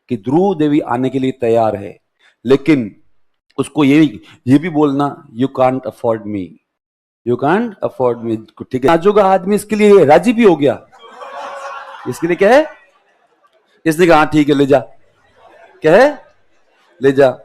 कि ध्रुव देवी आने के लिए तैयार है, लेकिन उसको ये भी बोलना, you can't afford me, you can't afford me. ठीक है, नाजोगा आदमी इसके लिए राजी भी हो गया। इसके लिए क्या है, इसने कहा हाँ ठीक है ले जा, क्या है, ले जा।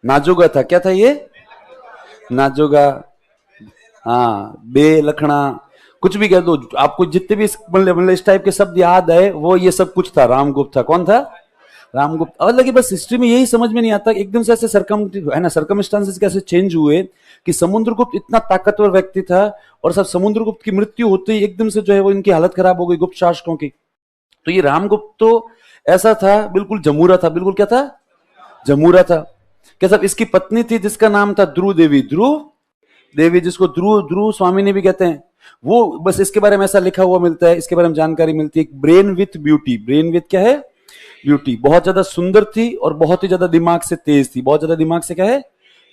नाजोगा था, क्या था ये, नाजोगा, हाँ बे लखना, कुछ भी कह दो, आपको जितने भी मतलब इस टाइप के शब्द याद है वो ये सब कुछ था। रामगुप्त था, कौन था, रामगुप्त। और लगे बस हिस्ट्री में यही समझ में नहीं आता, एकदम से ऐसे सर्कमस्टांसेस कैसे चेंज हुए कि समुद्रगुप्त इतना ताकतवर व्यक्ति था और सब समुद्रगुप्त की मृत्यु होते ही एकदम से जो है वो इनकी हालत खराब हो गई गुप्त शासकों की। तो ये रामगुप्त तो ऐसा था, बिल्कुल जमूरा था, बिल्कुल क्या था, जमूरा था। क्या सब इसकी पत्नी थी जिसका नाम था ध्रुव देवी, ध्रुव देवी, जिसको ध्रुव ध्रुव स्वामी ने भी कहते हैं। वो बस इसके बारे में ऐसा लिखा हुआ मिलता है, इसके बारे में जानकारी मिलती है, brain with beauty. Brain with क्या है, ब्यूटी। बहुत ज्यादा सुंदर थी और बहुत ही ज्यादा दिमाग से तेज थी, बहुत ज्यादा दिमाग से क्या है,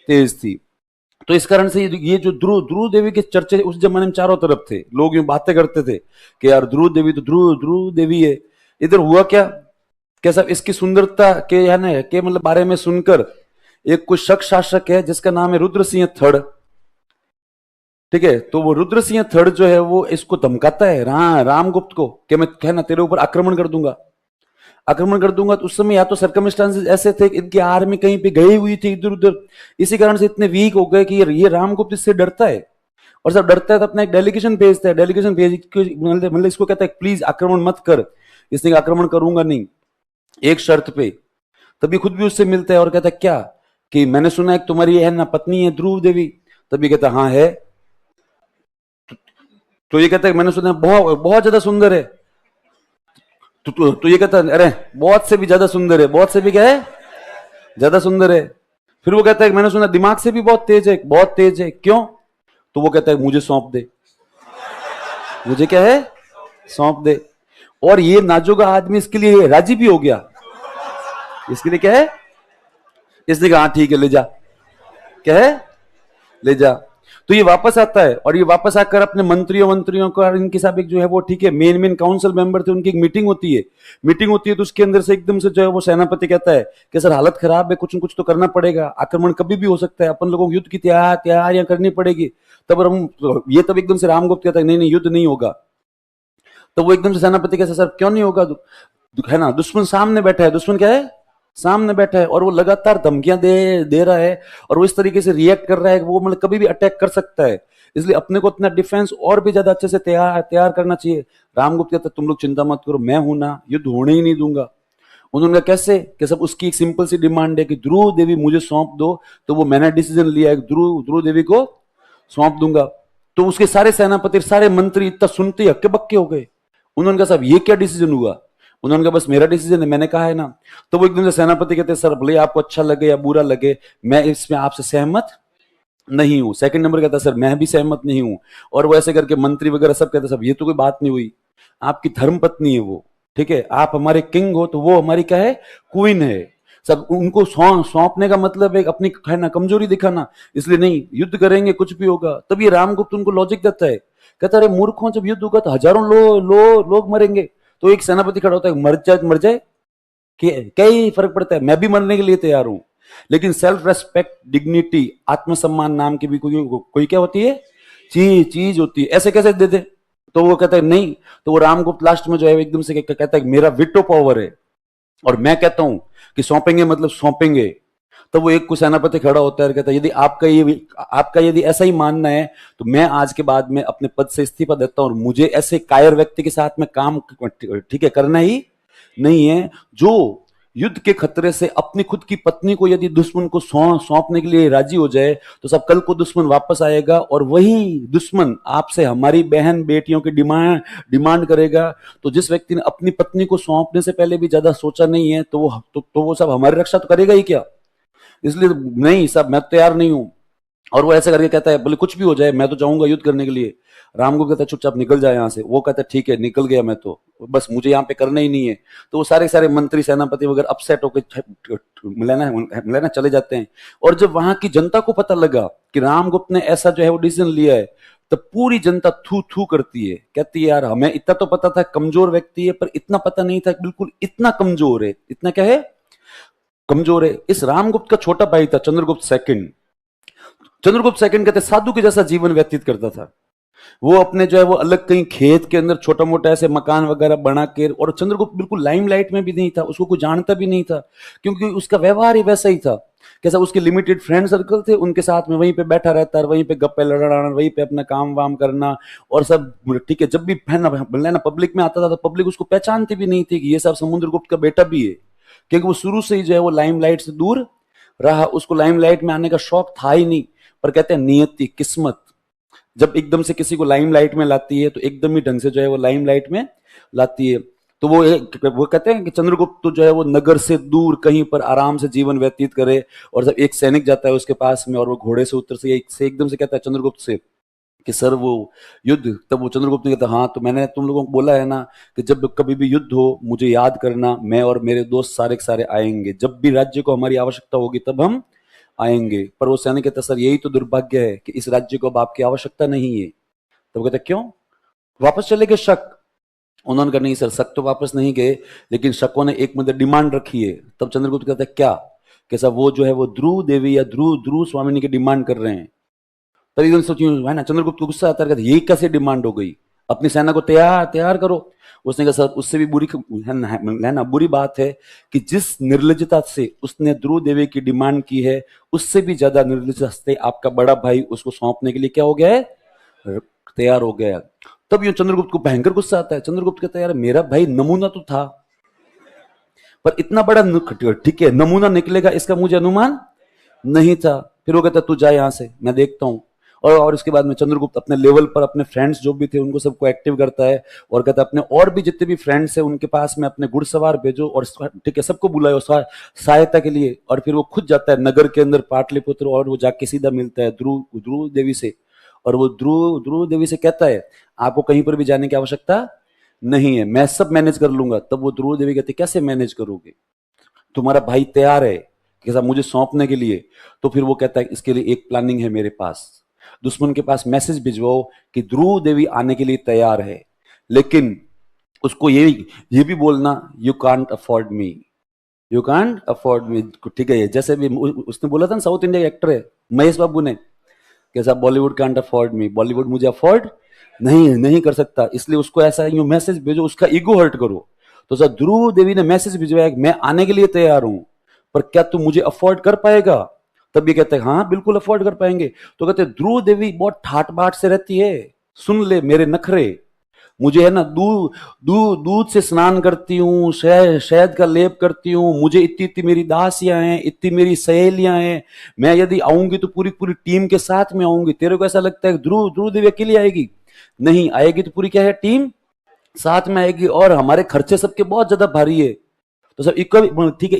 तेज थी। तो इस कारण से ये जो ध्रुव ध्रुव देवी के चर्चे उस जमाने में चारों तरफ थे, लोग यूं बातें करते थे कि यार ध्रुव देवी तो ध्रुव ध्रुव देवी है। इधर हुआ क्या, कैसा इसकी सुंदरता के है ना के मतलब बारे में सुनकर एक कुछ शक शासक है जिसका नाम है रुद्र सिंह थर्ड। ठीक है, तो वो रुद्र सिंह थर्ड जो है वो इसको धमकाता है रामगुप्त को कि मैं कहना तेरे ऊपर आक्रमण कर दूंगा, आक्रमण कर दूंगा। तो उस समय या तो सर्कमस्टांसेस ऐसे थे कि इनकी आर्मी कहीं पे गई हुई थी इधर उधर, इसी कारण से इतने वीक हो गए कि ये रामगुप्त इससे डरता है, और जब डरता है तो अपना एक डेलीगेशन भेजता है, डेलीगेशन भेज मतलब इसको कहता है प्लीज आक्रमण मत कर। इसने आक्रमण करूंगा नहीं, एक शर्त पे। तभी खुद भी उससे मिलता है और कहता है क्या, कि मैंने सुना है तुम्हारी है ना पत्नी है ध्रुव देवी। तभी कहता हाँ है। तो ये कहता है मैंने सुना है बहुत बहुत ज्यादा सुंदर है। तो ये कहता है अरे बहुत से भी ज्यादा सुंदर है, बहुत से भी क्या है, ज्यादा सुंदर है। फिर वो कहता है मैंने सुना दिमाग से भी बहुत तेज है, बहुत तेज है, क्यों। तो वो कहता है मुझे सौंप दे, मुझे क्या है, सौंप दे। और ये नाजोगा आदमी इसके लिए राजी भी हो गया। इसके लिए क्या है, इसने कहा हाँ ठीक है ले जा, क्या है, ले जा। तो ये वापस आता है और ये वापस आकर अपने मंत्रियों का इनके साथ एक जो है वो ठीक है मेन काउंसिल मेंबर थे, उनकी एक मीटिंग होती है। तो उसके अंदर से एकदम से जो है वो सेनापति कहता है कि सर हालत खराब है, कुछ न कुछ तो करना पड़ेगा, आक्रमण कभी भी हो सकता है, अपन लोगों को युद्ध की तैयारियां करनी पड़ेगी। तब एकदम से रामगुप्त कहता है नहीं नहीं युद्ध नहीं होगा। तो वो एकदम से सेनापति कहता है सर क्यों नहीं होगा, है ना दुश्मन सामने बैठा है, दुश्मन क्या है, सामने बैठा है, और वो लगातार धमकियां दे रहा है और वो इस तरीके से रिएक्ट कर रहा है, वो मतलब कभी भी अटैक कर सकता है, इसलिए अपने को अपना डिफेंस और भी ज्यादा अच्छे से तैयार करना चाहिए। रामगुप्त कहता है तुम लोग चिंता मत करो, मैं हूं ना, युद्ध होने ही नहीं दूंगा। उन्होंने कहा कैसे, कि सब उसकी एक सिंपल सी डिमांड है कि ध्रुव देवी मुझे सौंप दो। तो वो मैंने डिसीजन लिया है ध्रुव देवी को सौंप दूंगा। तो उसके सारे सेनापति सारे मंत्री इतना सुनते ही हक्के बक्के हो गए। उन्होंने कहा साहब ये क्या डिसीजन हुआ, उन्होंने कहा बस मेरा डिसीजन है, मैंने कहा है ना। तो वो एकदम से सेनापति कहते हैं सर भले आपको अच्छा लगे या बुरा लगे, मैं इसमें आपसे सहमत नहीं हूं। सेकंड नंबर कहता है सर मैं भी सहमत नहीं हूं। और वो ऐसे करके मंत्री वगैरह सब कहते हैं सब ये तो कोई बात नहीं हुई, आपकी धर्म पत्नी है वो, ठीक है, आप हमारे किंग हो तो वो हमारी क्या है, क्वीन है। सब उनको सौंपने का मतलब है अपनी है ना कमजोरी दिखाना, इसलिए नहीं युद्ध करेंगे कुछ भी होगा। तब ये रामगुप्त उनको लॉजिक देता है, कहता है मूर्खों जब युद्ध होगा तो हजारों लोग मरेंगे। तो एक सेनापति खड़ा होता है मर जाए क्या ही फर्क पड़ता है, मैं भी मरने के लिए तैयार हूं, लेकिन सेल्फ रेस्पेक्ट डिग्निटी आत्मसम्मान नाम की भी कोई क्या होती है, चीज होती है, ऐसे कैसे दे दे। तो वो कहता है नहीं। तो वो रामगुप्त लास्ट में जो है एकदम से कहता है मेरा विटो पावर है और मैं कहता हूं कि सौंपेंगे मतलब सौंपेंगे। तो वो एक कुछ सेनापति खड़ा होता है और कहता है यदि आपका यदि ऐसा ही मानना है तो मैं आज के बाद में अपने पद से इस्तीफा देता हूं और मुझे ऐसे कायर व्यक्ति के साथ में काम ठीक है करना ही नहीं है, जो युद्ध के खतरे से अपनी खुद की पत्नी को यदि दुश्मन को सौंपने के लिए राजी हो जाए तो सब कल को दुश्मन वापस आएगा और वही दुश्मन आपसे हमारी बहन बेटियों की डिमांड करेगा। तो जिस व्यक्ति ने अपनी पत्नी को सौंपने से पहले भी ज्यादा सोचा नहीं है तो वो सब हमारी रक्षा तो करेगा ही क्या, इसलिए नहीं साहब मैं तैयार नहीं हूं। और वो ऐसे करके कहता है बोले कुछ भी हो जाए मैं तो जाऊंगा युद्ध करने के लिए। रामगुप्त कहता है चुपचाप निकल जाए यहाँ से। वो कहता है ठीक है निकल गया मैं तो, बस मुझे यहाँ पे करना ही नहीं है। तो वो सारे सारे मंत्री सेनापति वगैरह अपसेट होकर मिलाना चले जाते हैं। और जब वहां की जनता को पता लगा कि रामगुप्त ने ऐसा जो है वो डिसीजन लिया है, तो पूरी जनता थू थू करती है, कहती है यार हमें इतना तो पता था कमजोर व्यक्ति है, पर इतना पता नहीं था बिल्कुल इतना कमजोर है, इतना क्या है कमजोर है। इस रामगुप्त का छोटा भाई था चंद्रगुप्त सेकंड। चंद्रगुप्त सेकंड कहते साधु के जैसा जीवन व्यतीत करता था। वो अपने जो है वो अलग कहीं खेत के अंदर छोटा मोटा ऐसे मकान वगैरह बना के, और चंद्रगुप्त बिल्कुल लाइमलाइट में भी नहीं था, उसको कोई जानता भी नहीं था, क्योंकि उसका व्यवहार ही वैसा ही था। कैसा उसके लिमिटेड फ्रेंड सर्कल थे, उनके साथ में वहीं पे बैठा रहता है, वहीं पे गप्पे लड़ाना, वहीं पे अपना काम वाम करना और सब ठीक है। जब भी ना पब्लिक में आता था तो पब्लिक उसको पहचानती भी नहीं थी कि ये सब समुद्रगुप्त का बेटा भी है, क्योंकि वो शुरू से ही जो है वो लाइमलाइट से दूर रहा, उसको लाइमलाइट में आने का शौक था ही नहीं। पर कहते हैं नियति किस्मत जब एकदम से किसी को लाइमलाइट में लाती है तो एकदम ही ढंग से जो है वो लाइमलाइट में लाती है। तो वो कहते हैं कि चंद्रगुप्त तो जो है वो नगर से दूर कहीं पर आराम से जीवन व्यतीत करे, और जब एक सैनिक जाता है उसके पास में और वो घोड़े से उतर से एकदम से कहता है चंद्रगुप्त से कि सर वो युद्ध, तब वो चंद्रगुप्त ने कहता हाँ तो मैंने तुम लोगों को बोला है ना कि जब कभी भी युद्ध हो मुझे याद करना, मैं और मेरे दोस्त सारे के सारे आएंगे, जब भी राज्य को हमारी आवश्यकता होगी तब हम आएंगे। पर वो सैनिक कहता सर यही तो दुर्भाग्य है कि इस राज्य को अब आपकी आवश्यकता नहीं है। तो वो कहता क्यों वापस चले गए शक? उन्होंने कहा नहीं सर शक तो वापस नहीं गए, लेकिन शकों ने एक मतलब डिमांड रखी है। तब चंद्रगुप्त कहता है क्या? कैसा? वो जो है वो ध्रुव देवी या ध्रुव ध्रुव स्वामिनी की डिमांड कर रहे हैं। तभी उन्होंने सोची है ना, चंद्रगुप्त को गुस्सा आता है, ये कैसे डिमांड हो गई, अपनी सेना को तैयार तैयार करो। उसने कहा सर उससे भी बुरी है ना बुरी बात है कि जिस निर्लजता से उसने ध्रुव देवी की डिमांड की है, उससे भी ज्यादा निर्लजता से आपका बड़ा भाई उसको सौंपने के लिए क्या हो गया है, तैयार हो गया है। तब ये चंद्रगुप्त को भयंकर गुस्सा आता है। चंद्रगुप्त कहता है यार मेरा भाई नमूना तो था, पर इतना बड़ा ठीक है नमूना निकलेगा इसका मुझे अनुमान नहीं था। फिर वो कहता तू जा यहां से मैं देखता हूं। और इसके बाद में चंद्रगुप्त अपने लेवल पर अपने फ्रेंड्स जो भी थे उनको सबको एक्टिव करता है, और कहता है अपने और भी जितने भी फ्रेंड्स हैं उनके पास में अपने घुड़सवार भेजो, और ठीक है सबको बुलाओ सहायता के लिए। और फिर वो खुद जाता है नगर के अंदर पाटलिपुत्र, और वो जाके सीधा मिलता है ध्रुव ध्रुव देवी से। और वो ध्रुव ध्रुव देवी से कहता है आपको कहीं पर भी जाने की आवश्यकता नहीं है, मैं सब मैनेज कर लूंगा। तब वो ध्रुव देवी कहती कैसे मैनेज करोगे, तुम्हारा भाई तैयार है कैसा मुझे सौंपने के लिए। तो फिर वो कहता है इसके लिए एक प्लानिंग है मेरे पास, दुश्मन के पास मैसेज भिजवाओ कि ध्रुव देवी आने के लिए तैयार है, लेकिन उसको ये भी बोलना you can't afford me, you can't afford me. ठीक है, जैसे भी उसने बोला था ना साउथ इंडिया एक्टर है महेश बाबू ने, कैसा बॉलीवुड कांट अफोर्ड मी, बॉलीवुड मुझे अफोर्ड नहीं कर सकता, इसलिए उसको ऐसा यू मैसेज भेजो, उसका ईगो हर्ट करो। तो सर ध्रुव देवी ने मैसेज भिजवाया मैं आने के लिए तैयार हूं, पर क्या तू मुझे अफोर्ड कर पाएगा? तब ये कहते हैं हाँ बिल्कुल अफोर्ड कर पाएंगे। तो कहते हैं ध्रुव देवी बहुत ठाट बाट से रहती है, सुन ले मेरे नखरे, मुझे है ना दूध से स्नान करती हूँ, शहद का लेप करती हूँ, मुझे इतनी इतनी मेरी दासियां हैं, इतनी मेरी सहेलियां हैं, मैं यदि आऊंगी तो पूरी पूरी टीम के साथ में आऊंगी। तेरे को ऐसा लगता है ध्रुव देवी अकेली आएगी? नहीं आएगी, तो पूरी क्या है टीम साथ में आएगी, और हमारे खर्चे सबके बहुत ज्यादा भारी है। तो सब इक्वल ठीक है,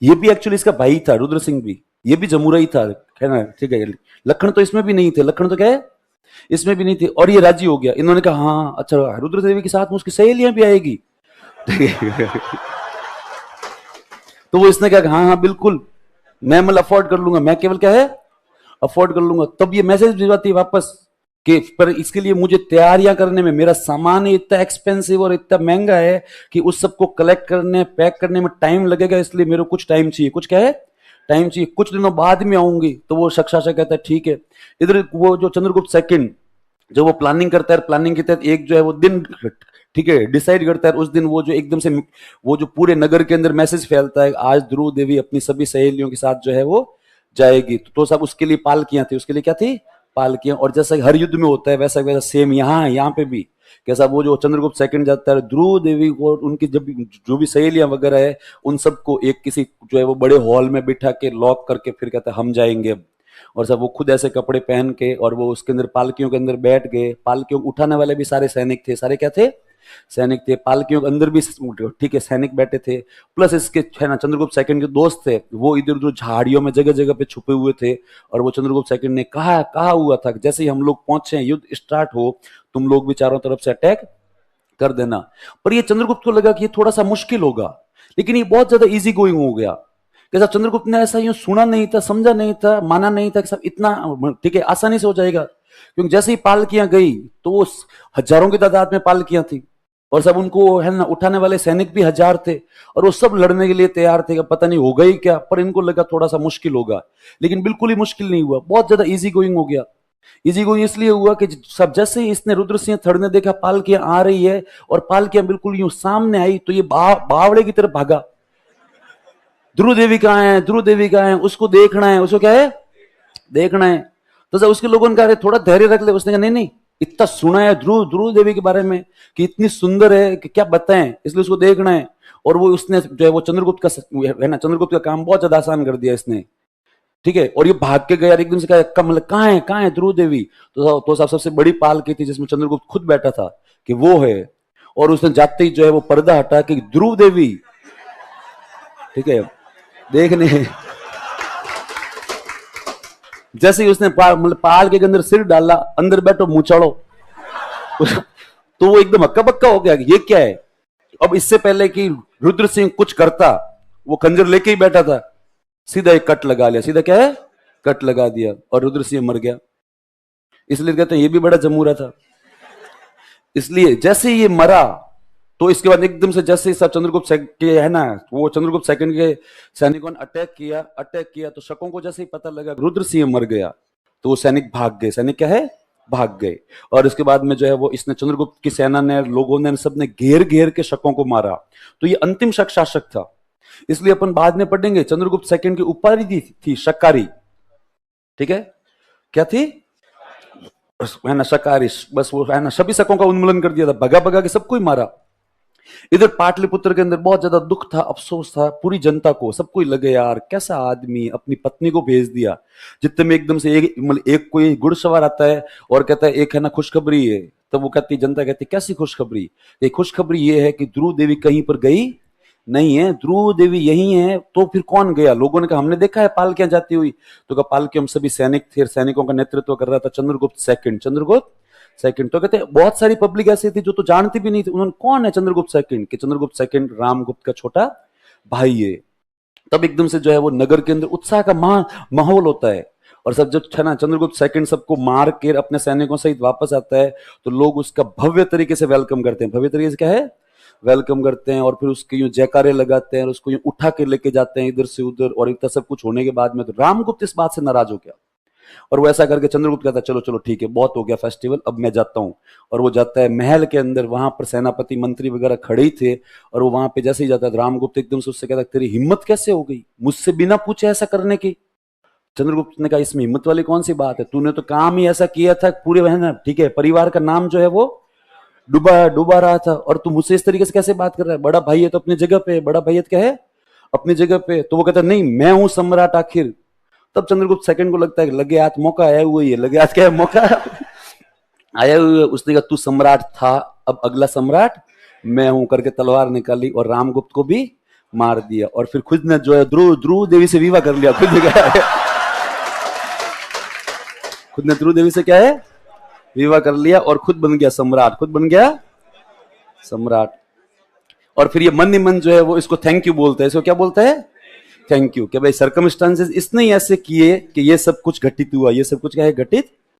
ये भी एक्चुअली इसका भाई था रुद्र सिंह भी, ये भी जमुरा ही था, है ना, ठीक है। लखन तो इसमें भी नहीं थे, लखन तो क्या है इसमें भी नहीं थे, और ये राजी हो गया। इन्होंने कहा हाँ अच्छा रुद्र देवी के साथ में उसकी सहेलियां भी आएगी। तो वो इसने कहा हाँ हाँ बिल्कुल मैं मतलब अफोर्ड कर लूंगा, मैं केवल क्या है अफोर्ड कर लूंगा। तब ये मैसेज भिजवाती है वापस कि पर इसके लिए मुझे तैयारियां करने में, मेरा सामान इतना एक्सपेंसिव और इतना महंगा है कि उस सबको कलेक्ट करने पैक करने में टाइम लगेगा, इसलिए मेरे को कुछ टाइम चाहिए, कुछ क्या है टाइम चाहिए, कुछ दिनों बाद में आऊंगी। तो वो शक्षाशा कहता है ठीक है। इधर वो जो चंद्रगुप्त सेकंड जो वो प्लानिंग करता है, प्लानिंग के तहत एक जो है वो दिन ठीक है डिसाइड करता है, उस दिन वो जो एकदम से वो जो पूरे नगर के अंदर मैसेज फैलता है आज ध्रुव देवी अपनी सभी सहेलियों के साथ जो है वो जाएगी। तो सब उसके लिए पालकियां थी, उसके लिए क्या थी पालकियां। और जैसा हर युद्ध में होता है वैसा वैसा सेम यहाँ पे भी कैसा वो जो चंद्रगुप्त सेकंड जाता है ध्रुव देवी को उनकी जब जो भी सहेलियां वगैरह है उन सबको एक किसी जो है वो बड़े हॉल में बिठा के लॉक करके फिर कहता है हम जाएंगे अब। और सब वो खुद ऐसे कपड़े पहन के और वो उसके अंदर पालकियों के अंदर बैठ गए। पालकियों उठाने वाले भी सारे सैनिक थे, सारे क्या थे सैनिक थे, पालकियों के अंदर भी ठीक है सैनिक बैठे थे, प्लस इसके है ना चंद्रगुप्त सेकंड के दोस्त थे, वो इधर उधर झाड़ियों में जगह जगह पे छुपे हुए थे। और वो चंद्रगुप्त सेकंड ने कहा हुआ था कि जैसे ही हम लोग पहुंचे, युद्ध स्टार्ट हो, तुम लोग भी चारों तरफ से अटैक कर देना। पर ये चंद्रगुप्त को लगा कि ये थोड़ा सा मुश्किल होगा, लेकिन ये बहुत ज्यादा इजी गोइंग हो गया। कैसा चंद्रगुप्त ने ऐसा यूं सुना नहीं था, समझा नहीं था, माना नहीं था कि सब इतना ठीक है आसानी से हो जाएगा। क्योंकि जैसे ही पालकियां गई तो वो हजारों की तादाद में पालकियां थी, और सब उनको है ना उठाने वाले सैनिक भी हजार थे, और वो सब लड़ने के लिए तैयार थे कि पता नहीं होगा ही क्या। पर इनको लगा थोड़ा सा मुश्किल होगा, लेकिन बिल्कुल ही मुश्किल नहीं हुआ, बहुत ज्यादा इजी गोइंग हो गया। इजी गोइंग इसलिए हुआ कि सब जैसे ही इसने रुद्र सिंह थड़ ने देखा पालकियां आ रही है और पालकियां बिल्कुल यूं सामने आई, तो ये बावड़े की तरफ भागा। ध्रुव देवी कहाँ है, ध्रुव देवी कहाँ है, उसको देखना है, उसको क्या है देखना है। तो जब उसके लोगों ने कहा थोड़ा धैर्य रख ले, उसने कहा नहीं नहीं, इतना सुना है ध्रुव देवी के बारे में कि इतनी सुंदर है कि क्या बताएं, इसलिए उसको देखना है। और वो उसने जो है वो चंद्रगुप्त का है ना, चंद्रगुप्त का काम बहुत ज्यादा आसान कर दिया इसने, ठीक है। और ये भाग के गया, एकदम से कहा कमल कहाँ है ध्रुव देवी। तो सबसे बड़ी पालकी थी जिसमें चंद्रगुप्त खुद बैठा था कि वो है। और उसने जाते ही जो है वो पर्दा हटा के ध्रुव देवी, ठीक है, देखने जैसे ही उसने पाल के अंदर सिर डाला, अंदर बैठो मुंह चढ़ो, तो वो एकदम हक्का बक्का हो गया कि ये क्या है। अब इससे पहले कि रुद्र सिंह कुछ करता, वो खंजर लेके ही बैठा था, सीधा एक कट लगा लिया, सीधा क्या है कट लगा दिया, और रुद्र सिंह मर गया। इसलिए कहते हैं ये भी बड़ा जमूरा था। इसलिए जैसे ये मरा तो इसके बाद एकदम से जैसे सब चंद्रगुप्त के है ना, वो चंद्रगुप्त सेकंड के सैनिकों ने अटैक किया तो शकों को जैसे ही पता लगा रुद्र सिंह मर गया, तो वो सैनिक भाग गए। सैनिक क्या है भाग गए। और इसके बाद में जो है वो इसने चंद्रगुप्त की सेना ने, लोगों ने, सबने घेर के शकों को मारा। तो ये अंतिम शक शासक था, इसलिए अपन बाद में पढ़ेंगे चंद्रगुप्त सेकंड की उपाधि थी शकारी, ठीक है, क्या थी है ना शकारी। बस वो है ना सभी शकों का उन्मूलन कर दिया था, भगा के सबको ही मारा। इधर पाटलिपुत्र के अंदर बहुत ज्यादा दुख था, अफसोस था पूरी जनता को, सबको ही लगे यार कैसा आदमी, अपनी पत्नी को भेज दिया। जितने में एकदम से एक कोई घुड़सवार आता है और कहता है एक है ना खुशखबरी है, तो वो कहती जनता कहती कैसी खुशखबरी, ये खुशखबरी ये है कि ध्रुव देवी कहीं पर गई नहीं है, ध्रुव देवी यही है। तो फिर कौन गया, लोगों ने कहा हमने देखा है पालकियां जाती हुई। तो कहा पालकी हम सभी सैनिक थे, सैनिकों का नेतृत्व कर रहा था चंद्रगुप्त सेकंड। तो कहते बहुत सारी पब्लिक ऐसी थी जो तो जानती भी नहीं थी उन्होंने कौन है चंद्रगुप्त सेकंड, कि चंद्रगुप्त सेकंड रामगुप्त का छोटा भाई है। तब एकदम से जो है वो नगर के अंदर उत्साह का माहौल होता है, और सब जब है ना चंद्रगुप्त सेकंड सबको मार के अपने सैनिकों सहित वापस आता है, तो लोग उसका भव्य तरीके से वेलकम करते हैं। भव्य तरीके से क्या है वेलकम करते हैं, और फिर उसके यूं जयकारे लगाते हैं, और उसको यूं उठा के लेके जाते हैं इधर से उधर। और इतना सब कुछ होने के बाद में तो रामगुप्त इस बात से नाराज हो गया, और वो ऐसा करके चंद्रगुप्त कहता है चलो चलो ठीक है बहुत हो गया फेस्टिवल, अब मैं जाता हूं। और वो जाता है महल के अंदर, वहां पर सेनापति मंत्री वगैरह खड़े ही थे, और वो वहां पे जैसे ही जाता है रामगुप्त एकदम से उससे कहता है तेरी हिम्मत कैसे हो गई मुझसे बिना पूछे ऐसा करने की। चंद्रगुप्त ने कहा इसमें हिम्मत वाली कौन सी बात है, तूने तो काम ही ऐसा किया था, पूरे बहन ठीक है परिवार का नाम जो है वो डूबा रहा था, और तू मुझसे इस तरीके से कैसे बात कर रहा है, बड़ा भाई है तो अपनी जगह पे, बड़ा भाई क्या है अपनी जगह पे। तो वो कहता है नहीं मैं हूं सम्राट आखिर। तब चंद्रगुप्त सेकंड को लगता है कि लगे हाथ मौका आया हुआ ही है, लगे हाथ क्या है मौका आया हुआ है। उसने कहा तू सम्राट था, अब अगला सम्राट मैं हूं करके तलवार निकाली और रामगुप्त को भी मार दिया। और फिर खुद ने जो है ध्रुव देवी से विवाह कर लिया, खुद ने ध्रुव देवी से क्या है विवाह कर लिया, और खुद बन गया सम्राट। और फिर ये मन ही मन जो है वो इसको थैंक यू बोलता है, इसको क्या बोलता है थैंक यू, कि भाई सर्कमस्टांसेस इसने ऐसे किए कि ये सब कुछ घटित हुआ, ये सब कुछ क्या है घटित